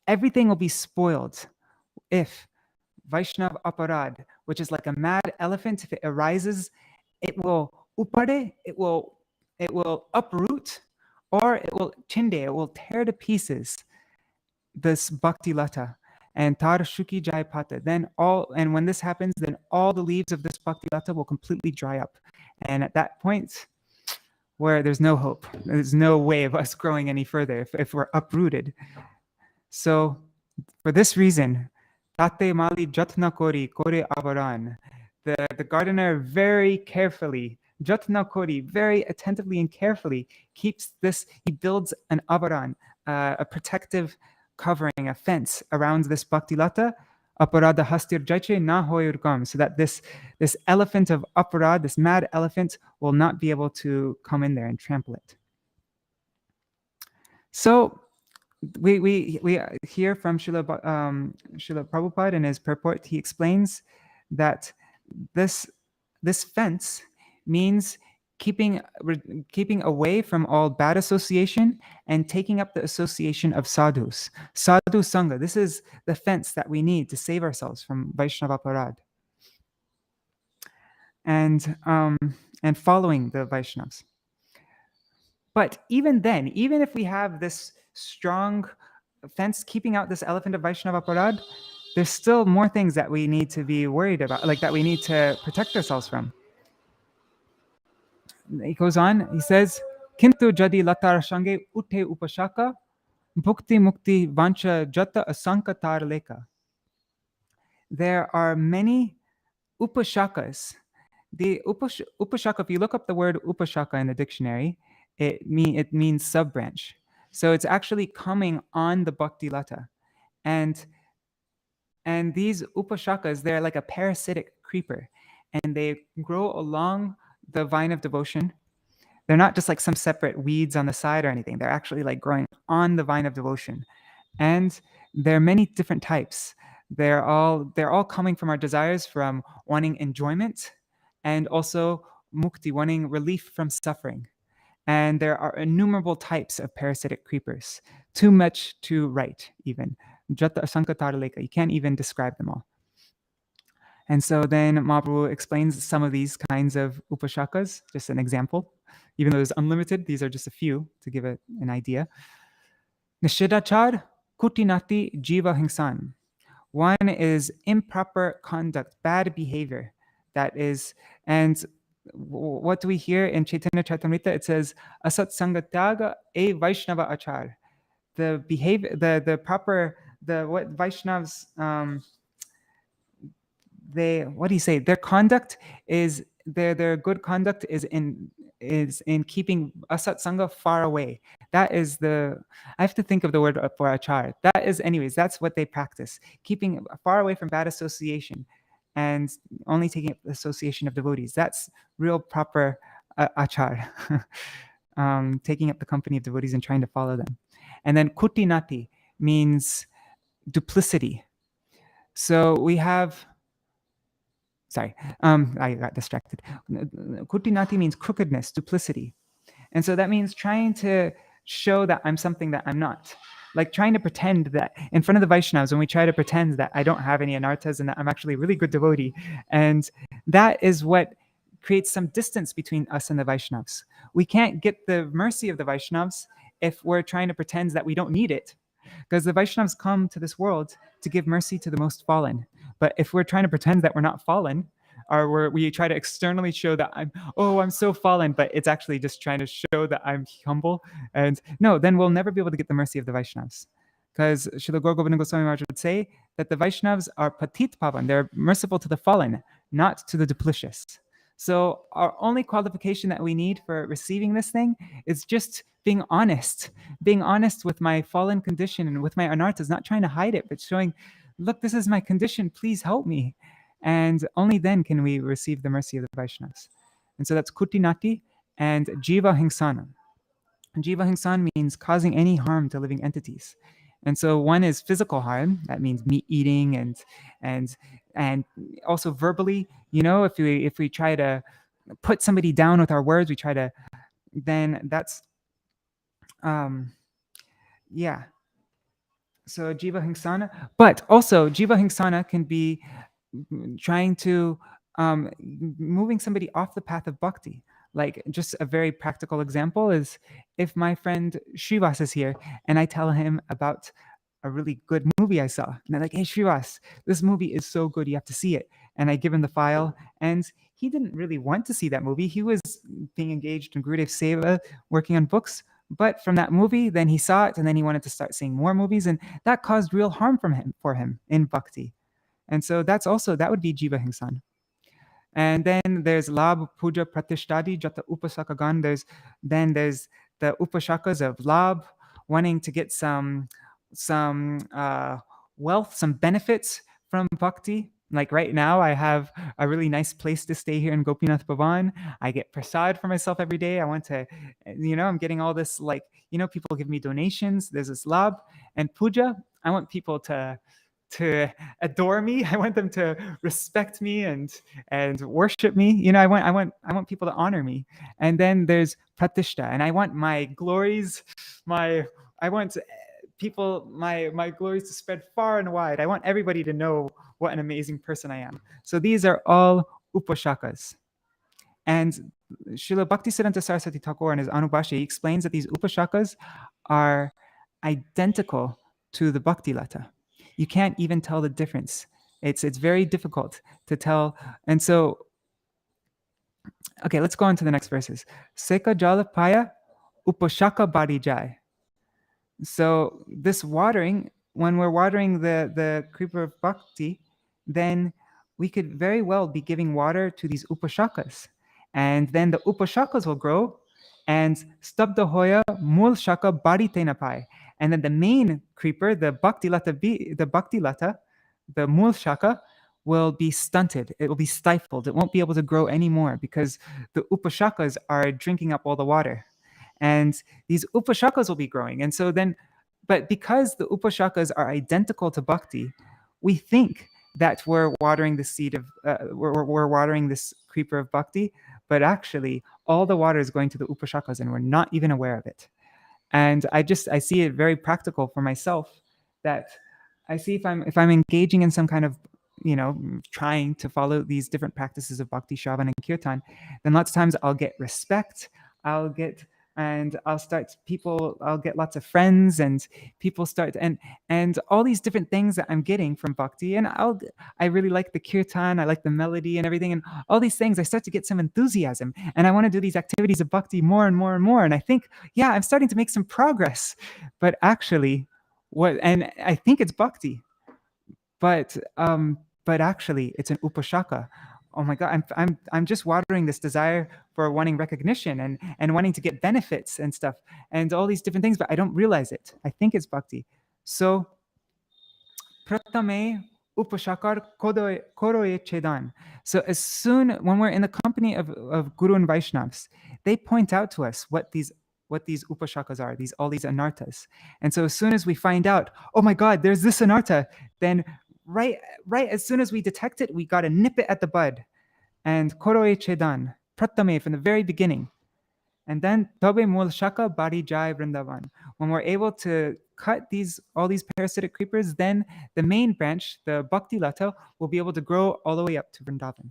Speaker 1: everything will be spoiled if Vaishnav Aparad, which is like a mad elephant, if it arises, it will upade, it will uproot, or it will chinde, it will tear to pieces this bhakti lata. And tar shuki jai pata. And when this happens, then all the leaves of this bhakti lata will completely dry up. And at that point, where there's no hope, there's no way of us growing any further if we're uprooted. So for this reason, tate mali jatna kori kore avaran. The gardener very carefully, jatna kori, very attentively and carefully keeps this, he builds an avaran, a protective covering, a fence around this bhakti lata, aparada hastir jaiche na hoyurgam, so that this elephant of aparad, this mad elephant, will not be able to come in there and trample it. So we hear from Srila Prabhupada in his purport. He explains that this fence means keeping away from all bad association and taking up the association of sadhus. Sadhu Sangha, this is the fence that we need to save ourselves from Vaishnava Parad. And following the Vaishnavas. But even then, even if we have this strong fence keeping out this elephant of Vaishnava Parad, there's still more things that we need to be worried about, like that we need to protect ourselves from. He goes on, he says, Kintu jadi latar shange ute upashaka, bhukti mukti vancha jata asanka tar leka. there are many upashakas. The upashaka, if you look up the word upashaka in the dictionary, it means sub-branch. So it's actually coming on the bhakti lata. And these upashakas, they're like a parasitic creeper, and they grow along the vine of devotion. They're not just like some separate weeds on the side or anything. They're actually like growing on the vine of devotion. And there are many different types. They're all coming from our desires, from wanting enjoyment and also mukti, wanting relief from suffering. And there are innumerable types of parasitic creepers, too much to write even. Jata asankataraleka, you can't even describe them all. And so then Mahaprabhu explains some of these kinds of upashakas, just an example. Even though there's unlimited, these are just a few to give it an idea. Nishidachar kutinati jiva hingsan. One is improper conduct, bad behavior. That is, and what do we hear in Chaitanya Charitamrita? It says, asat sangatyaga e Vaishnava achar. The behavior, the proper, what Vaishnavas, what do you say? Their conduct is, their good conduct is in keeping asat sangha far away. That is I have to think of the word for achar. That is, anyways, that's what they practice, keeping far away from bad association and only taking up the association of devotees. That's real proper achar. Taking up the company of devotees and trying to follow them. And then kutinati means duplicity. So we have, sorry, I got distracted. Kutinati means crookedness, duplicity. And so that means trying to show that I'm something that I'm not. Like trying to pretend that in front of the Vaishnavas, when we try to pretend that I don't have any anarthas and that I'm actually a really good devotee. And that is what creates some distance between us and the Vaishnavas. We can't get the mercy of the Vaishnavas if we're trying to pretend that we don't need it. Because the Vaishnavas come to this world to give mercy to the most fallen. But if we're trying to pretend that we're not fallen, or we try to externally show that I'm so fallen, but it's actually just trying to show that I'm humble, and no, then we'll never be able to get the mercy of the Vaishnavas. Because Srila Gaura Govinda Goswami Maharaj would say that the Vaishnavas are patit pavan, they're merciful to the fallen, not to the duplicitous. So our only qualification that we need for receiving this thing is just being honest with my fallen condition and with my anarthas, not trying to hide it, but showing, look, this is my condition, please help me. And only then can we receive the mercy of the Vaishnavas. And so that's kutinati and jiva hingsana. Jiva hingsana means causing any harm to living entities. And so one is physical harm, that means meat eating, and also verbally, if we try to put somebody down with our words, we try to, then that's yeah. So jiva hingsana, but also jiva hingsana can be trying to moving somebody off the path of bhakti. Like, just a very practical example is if my friend Srivas is here and I tell him about a really good movie I saw, and they're like, hey Srivas, this movie is so good, you have to see it. And I give him the file, and he didn't really want to see that movie. He was being engaged in Gurudev Seva, working on books. But from that movie, then he saw it, and then he wanted to start seeing more movies, and that caused real harm for him in bhakti. And so that would be jiva hingsan. And then there's labh, puja, pratishtadi, jata upasakagan. There's the upashakas of labh, wanting to get some wealth, some benefits from bhakti. Like right now, I have a really nice place to stay here in Gopinath Bhavan. I get prasad for myself every day. I want to, I'm getting all this, people give me donations. There's this labh. And puja, I want people to adore me. I want them to respect me and worship me. I want people to honor me. And then there's pratishta, and I want my glories, I want my glories to spread far and wide. I want everybody to know what an amazing person I am. So these are all upashakas. And Srila Bhaktisiddhanta Saraswati Thakur in his Anubhashya, he explains that these upashakas are identical to the bhakti lata. You can't even tell the difference. It's very difficult to tell. And so, okay, let's go on to the next verses. Seka jalapaya upashaka barijai. So this watering, when we're watering the creeper of bhakti, then we could very well be giving water to these upashakas. And then the upashakas will grow, and stabda hoya mul shaka bari tenapai. And then the main creeper, the bhakti-lata, the mul shaka, will be stunted. It will be stifled. It won't be able to grow anymore because the upashakas are drinking up all the water. And these upashakas will be growing. And so then, but because the upashakas are identical to bhakti, we think that we're watering the seed of, we're watering this creeper of bhakti, but actually all the water is going to the upashakas and we're not even aware of it. And I see it very practical for myself, that I see if I'm engaging in some kind of, trying to follow these different practices of bhakti, shravan, and kirtan, then lots of times I'll get respect, I'll get lots of friends, and people start, and all these different things that I'm getting from bhakti. And I really like the kirtan, I like the melody and everything, and all these things, I start to get some enthusiasm, and I want to do these activities of bhakti more and more and more. And I think, yeah, I'm starting to make some progress. But actually, and I think it's bhakti, but actually it's an upashaka. Oh my God, I'm just watering this desire for wanting recognition and wanting to get benefits and stuff and all these different things, but I don't realize it. I think it's bhakti. So pratame upashakar koroye chedan. So as soon when we're in the company of Guru and Vaishnavas, they point out to us what these upashakas are, all these anarthas. And so as soon as we find out, oh my God, there's this anartha, then right as soon as we detect it, we got to nip it at the bud. And koroe chedan, pratame, from the very beginning. And then tobe mul shaka bari jai vrindavan. When we're able to cut all these parasitic creepers, then the main branch, the bhakti lata, will be able to grow all the way up to Vrindavan.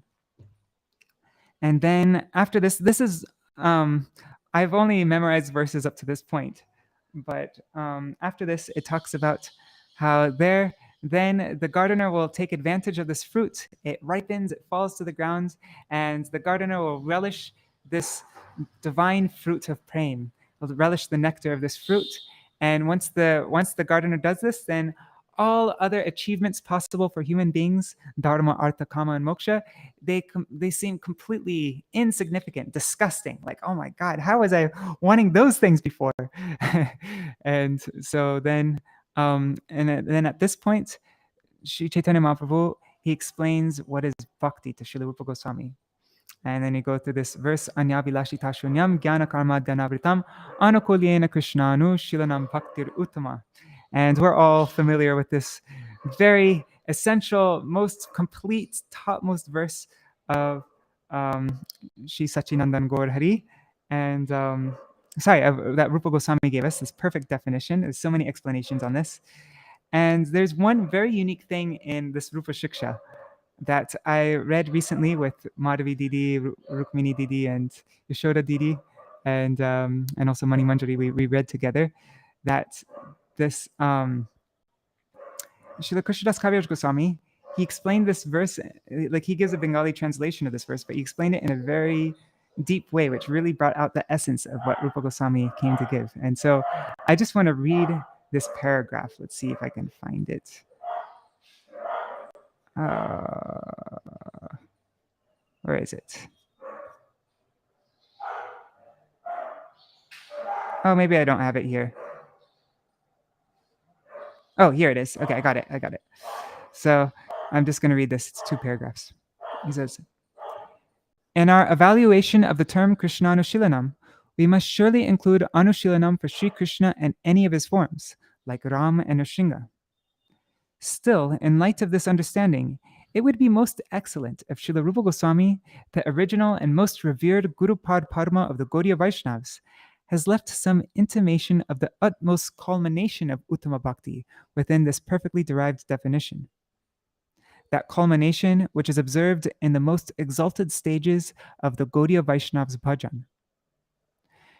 Speaker 1: And then after this is I've only memorized verses up to this point, but after this, it talks about how then the gardener will take advantage of this fruit. It ripens, it falls to the ground, and the gardener will relish this divine fruit of prem, will relish the nectar of this fruit. And once the gardener does this, then all other achievements possible for human beings, dharma, artha, kama, and moksha, they seem completely insignificant, disgusting. Like, oh my God, how was I wanting those things before? And so then, and then at this point, Sri Chaitanya Mahaprabhu, he explains what is bhakti to Srila Rupa Goswami. And then you go through this verse, Anyavilashita shunyam jnana karma dhanavritam anukulyena krishnanu shilanam bhaktir uttama. And we're all familiar with this very essential, most complete, topmost verse of Shri Sachinandan Gaur Hari. And that Rupa Goswami gave us, this perfect definition. There's so many explanations on this. And there's one very unique thing in this Rūpa-śikṣā that I read recently with Madhavi Didi, Rukmini Didi, and Yashoda Didi, and also Mani Manjari. We read together that this Srila Krishnadas Kaviraj Goswami, he explained this verse, like he gives a Bengali translation of this verse, but he explained it in a very deep way, which really brought out the essence of what Rupa Goswami came to give. And so I just want to read this paragraph. Let's see if I can find it. Where is it? Oh, maybe I don't have it here. Oh, here it is. Okay, I got it. So I'm just going to read this. It's 2 paragraphs. He says, in our evaluation of the term Krishnanushilanam, we must surely include Anushilanam for Sri Krishna and any of his forms, like Ram and Nrsimha. Still, in light of this understanding, it would be most excellent if Srila Rupa Goswami, the original and most revered Gurupad Padma of the Gaudiya Vaishnavas, has left some intimation of the utmost culmination of Uttama Bhakti within this perfectly derived definition. That culmination which is observed in the most exalted stages of the Gaudiya Vaishnavas bhajan.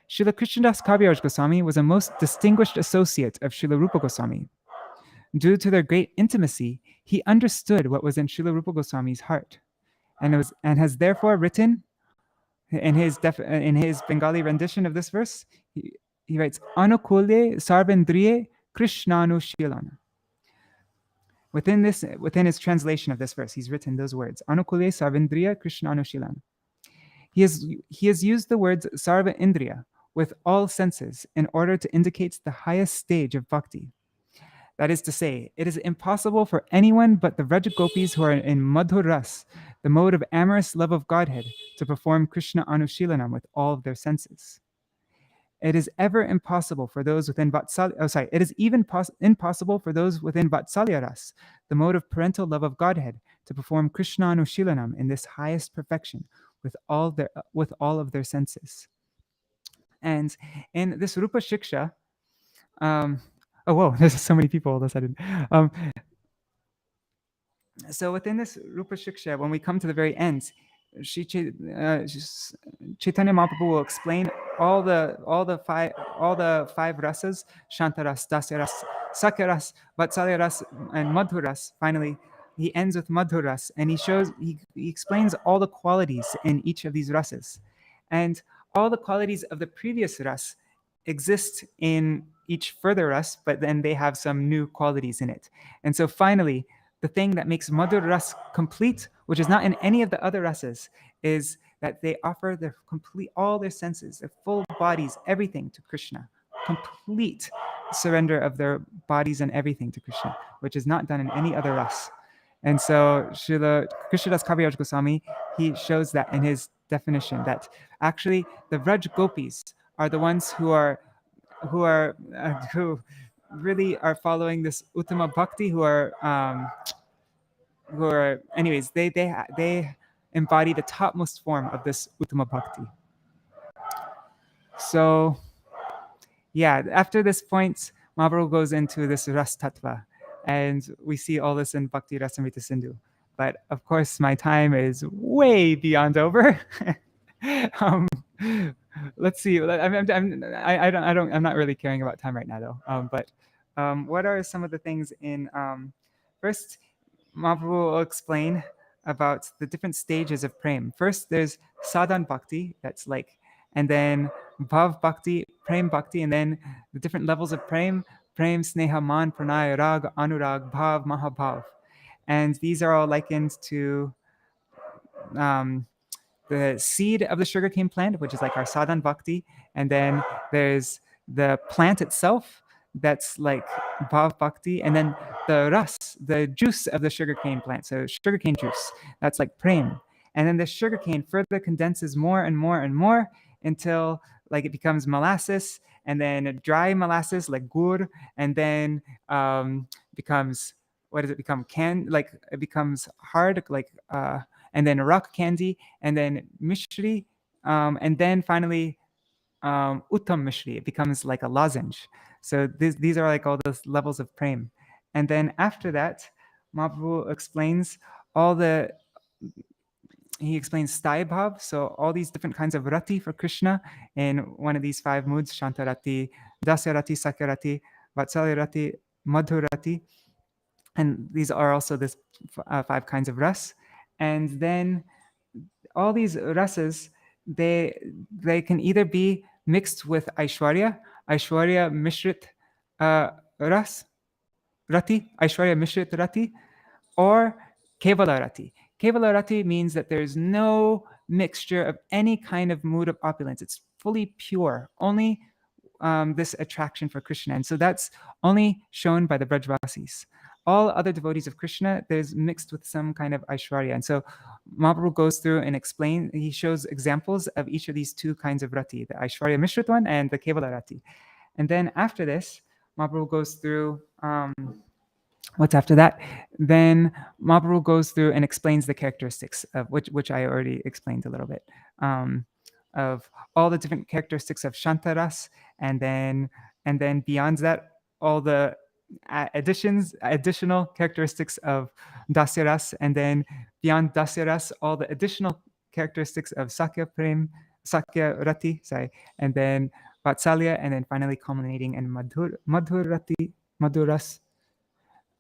Speaker 1: Srila Krishnadas Kaviraj Goswami was a most distinguished associate of Srila Rupa Goswami. Due to their great intimacy, he understood what was in Srila Rupa Goswami's heart, and has therefore written in his Bengali rendition of this verse. He writes, "Anukule sarvendriye Krishnanu shilana." within his translation of this verse, he's written those words, Anukule Sarvindriya Krishna Anushilan. He has used the words Sarva Indriya, with all senses, in order to indicate the highest stage of bhakti. That is to say, it is impossible for anyone but the Vraja Gopis who are in Madhur Ras, the mode of amorous love of Godhead, to perform Krishna Anushilanam with all of their senses. It is ever impossible for those within Vatsalya. It is even impossible for those within Vatsalya Ras, the mode of parental love of Godhead, to perform Krishna Anushilanam in this highest perfection with all of their senses. And in this Rupa-śikṣā, oh whoa, there's so many people all of a sudden. So within this Rupa-śikṣā, when we come to the very end, Chaitanya Mahaprabhu will explain all the five rasas: Shantaras, Dasyaras, Sakyaras, Vatsalyaras, and Madhuras. Finally, he ends with Madhuras, and he explains all the qualities in each of these rasas, and all the qualities of the previous ras exist in each further ras, but then they have some new qualities in it. And so finally, the thing that makes Madhur Ras complete, which is not in any of the other rasas, is that they offer all their senses, their full bodies, everything to Krishna. Complete surrender of their bodies and everything to Krishna, which is not done in any other ras. And so Srila Krishnadas Kaviraj Goswami, he shows that in his definition, that actually the Vraj Gopis are the ones who really are following this Uttama Bhakti, who are anyways, they embody the topmost form of this Uttama Bhakti. So yeah, after this point, Mahaprabhu goes into this Ras Tattva, and we see all this in Bhakti Rasamrita Sindhu. But of course, my time is way beyond over. Let's see. I'm not really caring about time right now, though. But what are some of the things in first? Mahaprabhu will explain about the different stages of prem. First, there's sadhan bhakti, that's like, and then bhav bhakti, prem bhakti, and then the different levels of prem, sneha, man, pranay, rag, anurag, bhav, mahabhav. And these are all likened to the seed of the sugarcane plant, which is like our sadhan bhakti. And then there's the plant itself, that's like bhav bhakti. And then the ras, the juice of the sugarcane plant, so sugarcane juice, that's like prem. And then the sugarcane further condenses more and more and more until like it becomes molasses, and then dry molasses like gur, and then becomes, what does it become? It becomes hard, like and then rock candy, and then mishri, and then finally uttam mishri. It becomes like a lozenge. So these are like all those levels of prem. And then after that, Mahaprabhu explains he explains sthaya bhav, so all these different kinds of rati for Krishna in one of these 5 moods: Shantarati, Dasyarati, Sakyarati, Vatsalyarati, Madhurati. And these are also this 5 kinds of ras. And then all these rasas, they can either be mixed with Aishwarya Mishrit ras, Rati, Aishwarya Mishrit Rati, or Kevala Rati. Kevala Rati means that there's no mixture of any kind of mood of opulence. It's fully pure, only this attraction for Krishna. And so that's only shown by the Brajvasis. All other devotees of Krishna, there's mixed with some kind of Aishwarya. And so Mahaprabhu goes through and he shows examples of each of these 2 kinds of Rati, the Aishwarya Mishrit one and the Kevala Rati. And then after this, Mahaprabhu goes through, what's after that? Then Mahaprabhu goes through and explains the characteristics of which I already explained a little bit, of all the different characteristics of Shantaras, and then beyond that, all the additional characteristics of Dasyaras, and then beyond Dasyaras, all the additional characteristics of Sakya Rati, and then Vatsalya, and then finally culminating in Madhuras.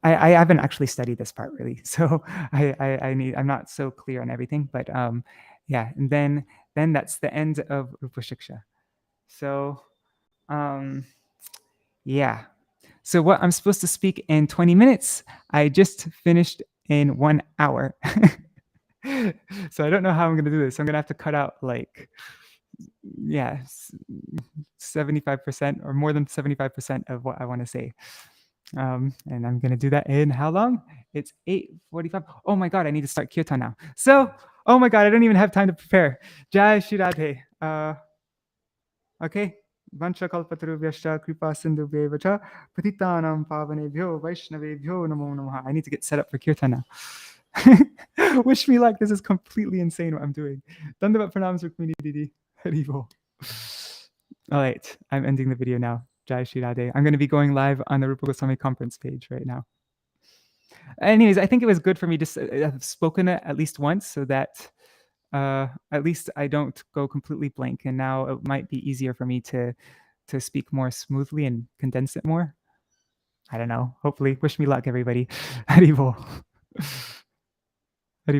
Speaker 1: I haven't actually studied this part really, so I'm not so clear on everything, but yeah, and then that's the end of Rupa-śikṣā. So yeah, So what I'm supposed to speak in 20 minutes, I just finished in 1 hour. So I don't know how I'm going to do this. I'm going to have to cut out like, yeah, 75% or more than 75% of what I want to say. And I'm going to do that in how long? It's 8:45. Oh my God, I need to start kirtan now. So, oh my God, I don't even have time to prepare. Jai Shri Radhe. Okay. Vancha kalpatarubhyascha kripa sindhubhyeva cha patitanam pavanebhyo vaishnavebhyo namo namaha. I need to get set up for kirtan now. Wish me luck. This is completely insane what I'm doing. Dandavat pranams Rukmini Didi. Hari bol. All right, I'm ending the video now. Jai Shri Radhe. I'm going to be going live on the Rupa Goswami conference page right now. Anyways, I think it was good for me to have spoken it at least once so that at least I don't go completely blank. And now it might be easier for me to speak more smoothly and condense it more. I don't know. Hopefully, wish me luck, everybody. Hari bol.